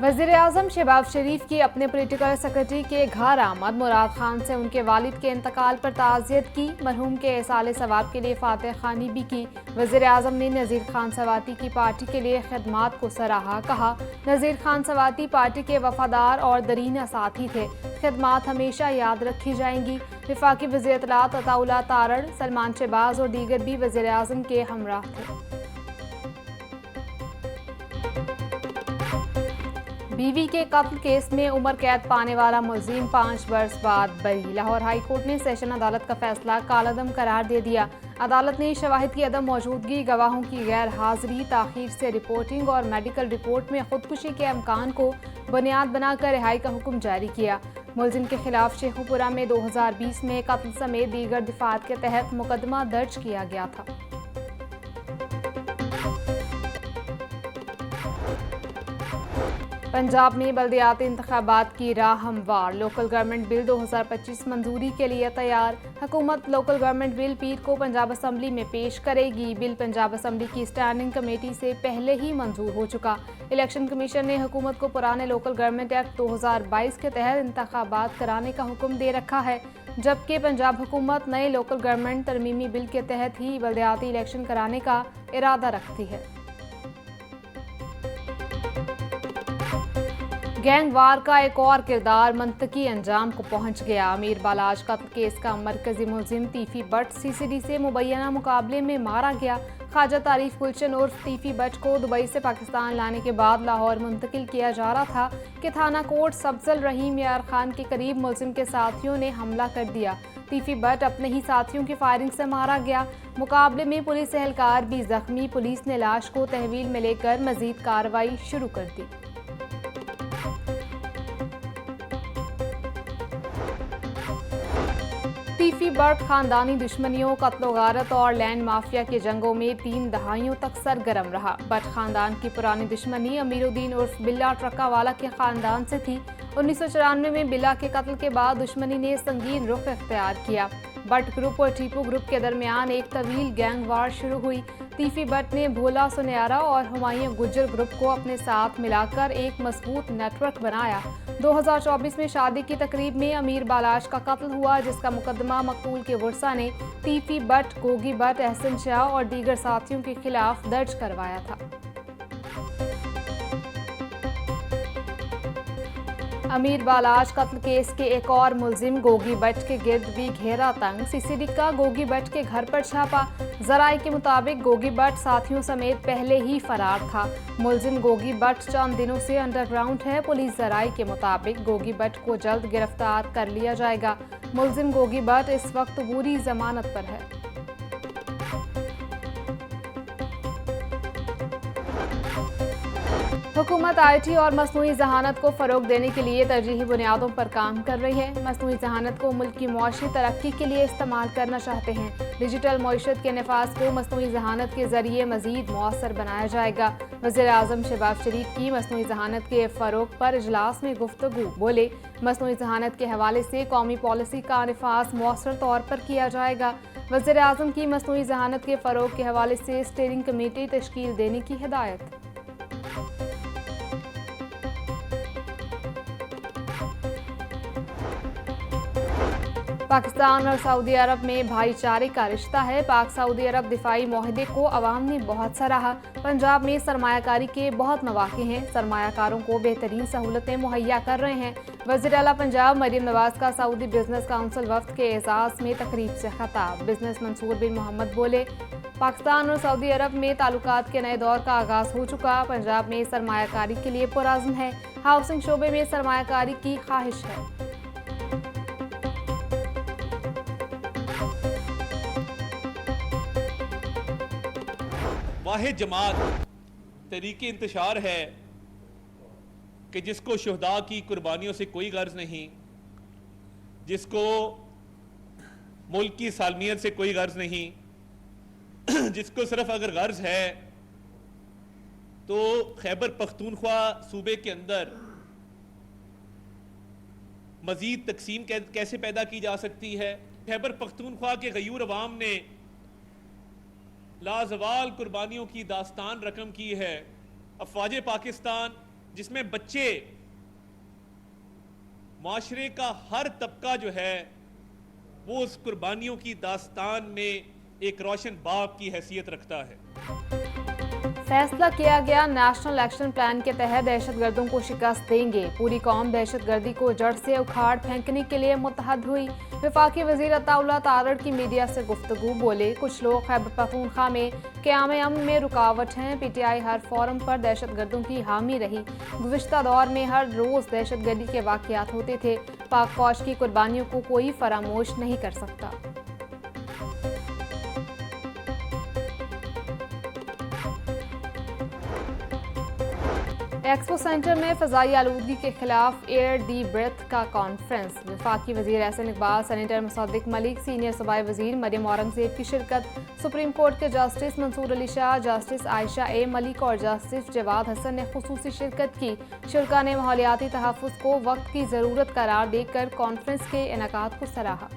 वज़ीर-ए-आज़म शहबाज शरीफ की अपने पॉलिटिकल सेक्रेटरी के घर आमद। मुराद खान से उनके वालिद के इंतकाल पर ताज़ियत की। मरहूम के इसाले सवाब के लिए फातिह खानी भी की। वज़ीर-ए-आज़म ने नज़ीर खान सवाती की पार्टी के लिए खिदमात को सराहा। कहा, नज़ीर खान सवाती पार्टी के वफादार और दरीना साथी थे। खिदमात हमेशा याद रखी जाएंगी। वफाकी वज़ीर इत्तलात अताउल्लाह तारड़, सलमान शहबाज और दीगर भी वज़ीर-ए-आज़म के हमराह थे। बीवी के कत्ल केस में उम्र कैद पाने वाला मुलजिम 5 वर्ष बाद बरी। लाहौर हाई कोर्ट ने सेशन अदालत का फैसला कालअदम करार दे दिया। अदालत ने शवाहिद की अदम मौजूदगी, गवाहों की गैर हाजिरी, ताखीर से रिपोर्टिंग और मेडिकल रिपोर्ट में खुदकुशी के अमकान को बुनियाद बनाकर रिहाई का हुक्म जारी किया। मुलजिम के खिलाफ शेखुपुरा में 2020 में कत्ल समेत दीगर दिफात के तहत मुकदमा दर्ज किया गया था। पंजाब में बल्दियाती इंतखाबात की राह हमवार। लोकल गवर्नमेंट बिल 2025 मंजूरी के लिए तैयार। हुकूमत लोकल गवर्नमेंट बिल पीर को पंजाब असम्बली में पेश करेगी। बिल पंजाब असम्बली की स्टैंडिंग कमेटी से पहले ही मंजूर हो चुका। इलेक्शन कमीशन ने हुकूमत को पुराने लोकल गवर्नमेंट एक्ट 2022 के तहत इंतखाबात कराने का हुक्म दे रखा है, जबकि पंजाब हुकूमत नए लोकल गवर्नमेंट तरमीमी बिल के तहत ही बल्दियाती इलेक्शन कराने का इरादा रखती है। गैंगवार का एक और किरदार मंतकी अंजाम को पहुंच गया। अमीर बालाज कत्ल केस का मरकजी मुलजिम तीफी बट सीसीडी से मुबैना मुकाबले में मारा गया। ख्वाजा तारीफ गुलशन उर्फ तीफी बट को दुबई से पाकिस्तान लाने के बाद लाहौर मुंतकिल किया जा रहा था कि थाना कोट सब्जल रहीम यार खान के करीब मुलजिम के साथियों ने हमला कर दिया। तीफी बट अपने ही साथियों की फायरिंग से मारा गया। मुकाबले में पुलिस एहलकार भी जख्मी। पुलिस ने लाश को तहवील में लेकर मजीद कार्रवाई शुरू कर दी। तीफी बट खानदानी दुश्मनियों, कत्लो गारत और लैंड माफिया के जंगों में 3 दहाइयों तक सरगर्म रहा। बट खानदान की पुरानी दुश्मनी अमीरुद्दीन उर्फ बिल्ला ट्रक्कावाला के खानदान से थी। 1994 में बिल्ला के कत्ल के बाद दुश्मनी ने संगीन रुख इख्तियार किया। बट ग्रुप और टीपू ग्रुप के दरमियान एक तवील गैंग वार शुरू हुई। तीफी बट ने भोला सुनयारा और हुमायूं गुज्जर ग्रुप को अपने साथ मिलाकर एक मजबूत नेटवर्क बनाया। 2024 में शादी की तकरीब में अमीर बालाश का कत्ल हुआ, जिसका मुकदमा मकतूल के वर्सा ने तीफी बट, गोगी बट, एहसन शाह और दीगर साथियों के खिलाफ दर्ज करवाया था। अमीर बालाश कत्ल केस के एक और मुलजिम गोगी बट के गिर्द भी घेरा तंग। सीसीडी का गोगी बट के घर पर छापा। जराये के मुताबिक गोगी बट साथियों समेत पहले ही फरार था। मुलजिम गोगी बट चंद दिनों से अंडरग्राउंड है। पुलिस जराये के मुताबिक गोगी बट को जल्द गिरफ्तार कर लिया जाएगा। मुलजिम गोगी बट इस वक्त पूरी जमानत पर है। हुकूमत IT और मसनूई जहानत को फ़रोग देने के लिए तरजीही बुनियादों पर काम कर रही है। मसनूई जहानत को मुल्क की मुआशी तरक्की के लिए इस्तेमाल करना चाहते हैं। डिजिटल मईशत के नफाज को मसनूई जहानत के जरिए मजीद मौसर बनाया जाएगा। वज़ीर-ए-आज़म शहबाज शरीफ की मसनूई जहानत के फ़रोग पर इजलास में गुफ्तगू। बोले, मसनूई जहानत के हवाले से कौमी पॉलिसी का नफाज मौसर तौर पर किया जाएगा। वज़ीर-ए-आज़म की मसनूई जहानत के फ़रोग के हवाले से स्टीयरिंग कमेटी तश्कील देने की हिदायत। पाकिस्तान और सऊदी अरब में भाईचारे का रिश्ता है। पाक सऊदी अरब दिफाई मुआहदे को अवाम ने बहुत सराहा। पंजाब में सरमायाकारी के बहुत मौके हैं। सरमायाकारों को बेहतरीन सहूलतें मुहैया कर रहे हैं। वज़ीर आला पंजाब मरियम नवाज का सऊदी बिजनेस काउंसिल वफ्द के एजाज में तकरीब से खिताब। बिजनेस मंसूर बिन मोहम्मद बोले, पाकिस्तान और सऊदी अरब में ताल्लुकात के नए दौर का आगाज हो चुका। पंजाब में सरमायाकारी के लिए पुरअज़्म है। हाउसिंग शोबे में सरमायाकारी की ख्वाहिश है। वाहिद जमात तरीके इंतशार है कि जिसको शुहदा की कुर्बानियों से कोई गर्ज नहीं, जिसको मुल्क की सालमियत से कोई गर्ज नहीं, जिसको सिर्फ अगर गर्ज है तो खैबर पख्तूनख्वा सूबे के अंदर मजीद तकसीम कैसे पैदा की जा सकती है। खैबर पख्तूनख्वा के गयूर अवाम ने लाजवाल कुर्बानियों की दास्तान रकम की है। अफवाज पाकिस्तान जिसमें बच्चे, माशरे का हर तबका जो है वो उस कुर्बानियों की दास्तान में एक रोशन बाप की हैसियत रखता है। फैसला किया गया, नेशनल एक्शन प्लान के तहत दहशतगर्दों को शिकस्त देंगे। पूरी कौम दहशतगर्दी को जड़ से उखाड़ फेंकने के लिए मुत्तहद हुई। वफाकी वजीर अताउल्लाह तारड़ की मीडिया से गुफ्तगू, बोले कुछ लोग खैबर पख्तूनख्वा में क़याम अमन में रुकावट हैं। PTI हर फोरम पर दहशतगर्दों की हामी रही। गुज़िश्ता दौर में हर रोज़ दहशतगर्दी के वाक़यात होते थे। पाक फौज की कुर्बानियों को कोई फरामोश नहीं कर सकता। एक्सपो सेंटर में फ़ज़ाई आलूदगी के खिलाफ एयर दी ब्रेथ का कॉन्फ्रेंस। वफाकी वज़ीर एहसन इकबाल, सेनेटर मुसद्दिक मलिक, सीनियर सूबाई वज़ीर मरियम औरंगज़ेब की शिरकत। सुप्रीम कोर्ट के जस्टिस मंसूर अली शाह, जस्टिस आयशा ए मलिक और जस्टिस जवाद हसन ने खुसूसी शिरकत की। शुरा ने माहौलियाती तहफ़्फ़ुज़ को वक्त की ज़रूरत करार देकर कॉन्फ्रेंस के इनेकाद को सराहा।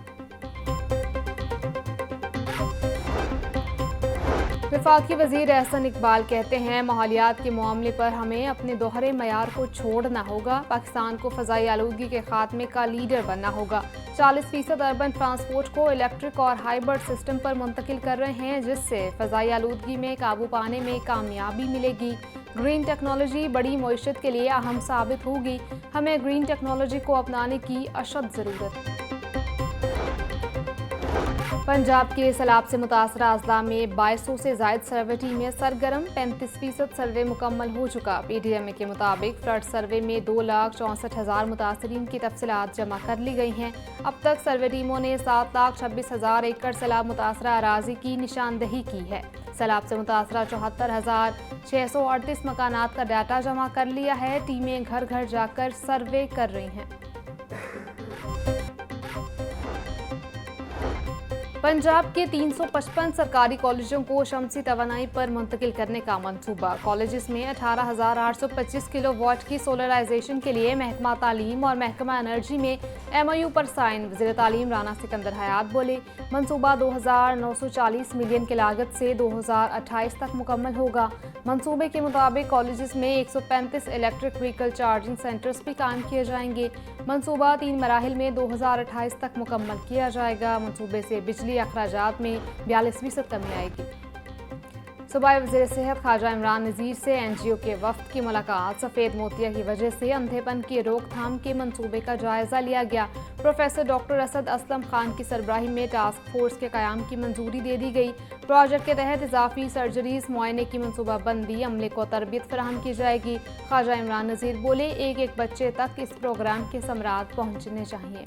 वफाकी वज़ीर एहसन इकबाल कहते हैं, माहौलियात के मामले पर हमें अपने दोहरे मयार को छोड़ना होगा। पाकिस्तान को फ़ज़ाई आलूदगी के खात्मे का लीडर बनना होगा। 40% अर्बन ट्रांसपोर्ट को इलेक्ट्रिक और हाइब्रिड सिस्टम पर मुंतकिल कर रहे हैं, जिससे फ़ज़ाई आलूदगी में काबू पाने में कामयाबी मिलेगी। ग्रीन टेक्नोलॉजी बड़ी मईशत के लिए अहम साबित होगी। हमें ग्रीन टेक्नोलॉजी को अपनाने की अशद ज़रूरत है। पंजाब के सैलाब से मुतासरा अजला में 2200 से ज़ायद सर्वे टीमें सरगर्म। 35% सर्वे मुकम्मल हो चुका। PDMA के मुताबिक फ्लड सर्वे में 2,64,000 मुतासरीन की तफसीलात जमा कर ली गई हैं। अब तक सर्वे टीमों ने 7,26,000 एकड़ सैलाब मुतासरा अराजी की निशानदही की है। सैलाब से मुतासरा 74,638 मकानात का डाटा जमा कर लिया है। टीमें घर घर जाकर सर्वे कर रही हैं। पंजाब के 355 सरकारी कॉलेजों को शमसी तवानाई पर मुंतकिल करने का मंसूबा। कॉलेजेस में 18,825 किलोवाट की सोलराइजेशन के लिए महकमा तालीम और महकमा एनर्जी में MOU पर साइन। वज़ीर तालीम राना सिकंदर हयात बोले, मंसूबा 2,940 मिलियन की लागत से 2028 तक मुकम्मल होगा। मंसूबे के मुताबिक कॉलेजेस में 135 इलेक्ट्रिक व्हीकल चार्जिंग सेंटर्स भी कायम किए जाएंगे। मंसूबा 3 मराहिल में 2028 तक मुकम्मल किया जाएगा। मंसूबे से बिजली अखराजात में 42% कमी आएगी। सूबाई वज़ीर सेहत ख्वाजा इमरान नज़ीर से NGO के वफ़द की मुलाकात। सफ़ेद मोतिया की वजह से अंधेपन की रोकथाम के मंसूबे का जायज़ा लिया गया। प्रोफेसर डॉक्टर असद असलम खान की सरबराही में टास्क फोर्स के क़याम की मंजूरी दे दी गई। प्रोजेक्ट के तहत इजाफी सर्जरीज मुआयने की मनसूबाबंदी, अमले को तरबियत फराहम की जाएगी। ख्वाजा इमरान नज़ीर बोले, एक बच्चे तक इस प्रोग्राम के समरात पहुँचने चाहिए।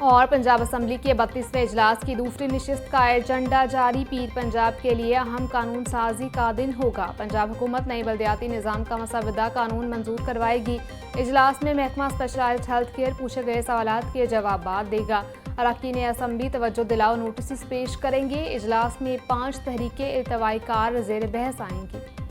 और पंजाब असम्बली के 32वें इजलास की दूसरी नशिस्त का एजेंडा जारी। पीर पंजाब के लिए अहम कानून साजी का दिन होगा। पंजाब हुकूमत नई बल्दियाती निज़ाम का मसवदा कानून मंजूर करवाएगी। इजलास में महकमा स्पेशलाइज्ड हेल्थ केयर पूछे गए सवालात के जवाब देगा। अरकान असम्बली तवज्जो दिलाओ नोटिस पेश करेंगे। इजलास में 5 तहरीकें इल्तवाई कार ज़ेर बहस आएंगी।